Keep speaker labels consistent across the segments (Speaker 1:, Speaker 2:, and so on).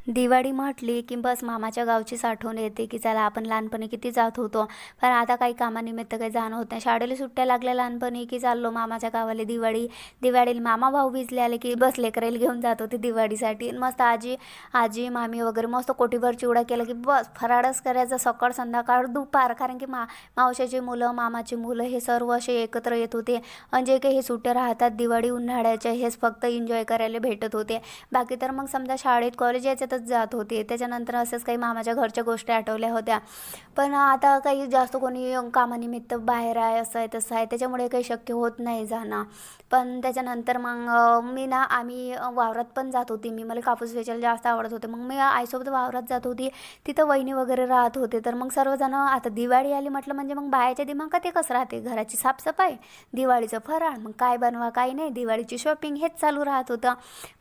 Speaker 1: दिवाळी म्हटली की बस मामाच्या गावचीच आठवण येते, की चला आपण लहानपणी किती जात होतो. पण आता काही कामानिमित्त काही जाणं होत नाही. शाळेला सुट्ट्या लागल्या लहानपणी की चाललो मामाच्या गावाला. दिवाळीला मामा भाऊबीजला आले की बस लेकराला घेऊन जात होते दिवाळीसाठी. मस्त आजी आजी मामी वगैरे मस्त कोटीभर चिवडा केला की बस फराळच करायचा सकाळ संध्याकाळ दुपार. कारण की मावशाची मुलं मामाची मुलं हे सर्व असे एकत्र येत होते. आणि जे काही हे सुट्ट्या राहतात दिवाळी उन्हाळ्याच्या हेच फक्त एन्जॉय करायला भेटत होते. बाकी तर मग समजा शाळेत कॉलेज याच्यातच जात होते. त्याच्यानंतर असंच काही मामाच्या घरच्या गोष्टी आठवल्या होत्या. पण आता काही जास्त कोणी कामानिमित्त बाहेर आहे, असं आहे तसं आहे, त्याच्यामुळे काही शक्य होत नाही जाणं. पण त्याच्यानंतर मग आम्ही वावरात पण जात होती. मला कापूस वेचायला जास्त आवडत होते. मग मी आईसोबत वावरात जात होती. तिथं वहिनी वगैरे राहत होते. तर मग सर्वजण आता दिवाळी आली म्हटलं म्हणजे मग बायाच्या दिमागात एकच राहते, घराची साफसफाई, दिवाळीचं फराळ, मग काय बनवा काय नाही, दिवाळीची शॉपिंग हेच चालू राहत होतं.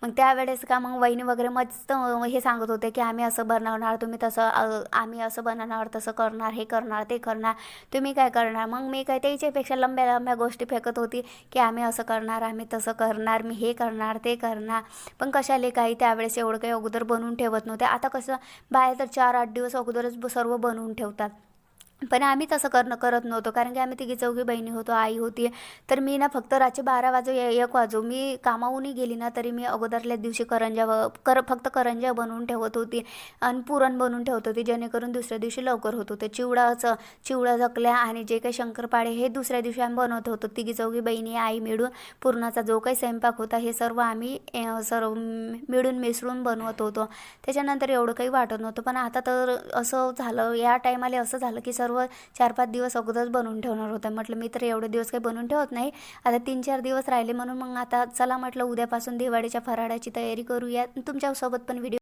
Speaker 1: मग त्यावेळेस का मग वहिनी वगैरे मस्त हे सांगत होते की आम्ही असं बनवणार, तुम्ही तसं आम्ही असं बनवणार, तसं करणार, हे करणार ते करणार, तुम्ही काय करणार. मग मी काय त्याच्यापेक्षा लंब्या लंब्या गोष्टी फेकत होती की आम्ही असं करणार, आम्ही तसं करणार, मी हे करणार ते करणार. पण कशाले काही त्यावेळेस एवढं काही अगोदर बनवून ठेवत नव्हते. आता कसं बाहेर तर 4-8 दिवस अगोदरच सर्व बनवून ठेवतात. पण आम्ही तसं करत नव्हतो. कारण की आम्ही तिघी चौघी बहिणी होतो, आई होती. तर मी ना फक्त रात्री 12 वाजो या 1 वाजो मी कामाहूनही गेली ना तरी मी अगोदरल्याच दिवशी फक्त करंज्या बनवून ठेवत होती आणि पुरण बनवून ठेवत होती, जेणेकरून दुसऱ्या दिवशी लवकर होत होते. चिवडा चकल्या आणि जे काही शंकरपाळे हे दुसऱ्या दिवशी आम्ही बनवत होतो तिघी चौघी बहिणी आई मिळून. पुरणाचा जो काही स्वयंपाक होता हे सर्व आम्ही सर्व मिळून मिसळून बनवत होतो. त्याच्यानंतर एवढं काही वाटत नव्हतं. पण आता तर असं झालं, या टायमाला असं झालं की सर्व 4-5 दिवस अगोदरच बनवून ठेवणार होतं. म्हटलं मी तर एवढे दिवस काही बनवून ठेवत नाही, आता 3-4 दिवस राहिले, म्हणून मग आता चला म्हटलं उद्यापासून दिवाळीच्या फराळाची तयारी करूया. तुमच्यासोबत पण व्हिडिओ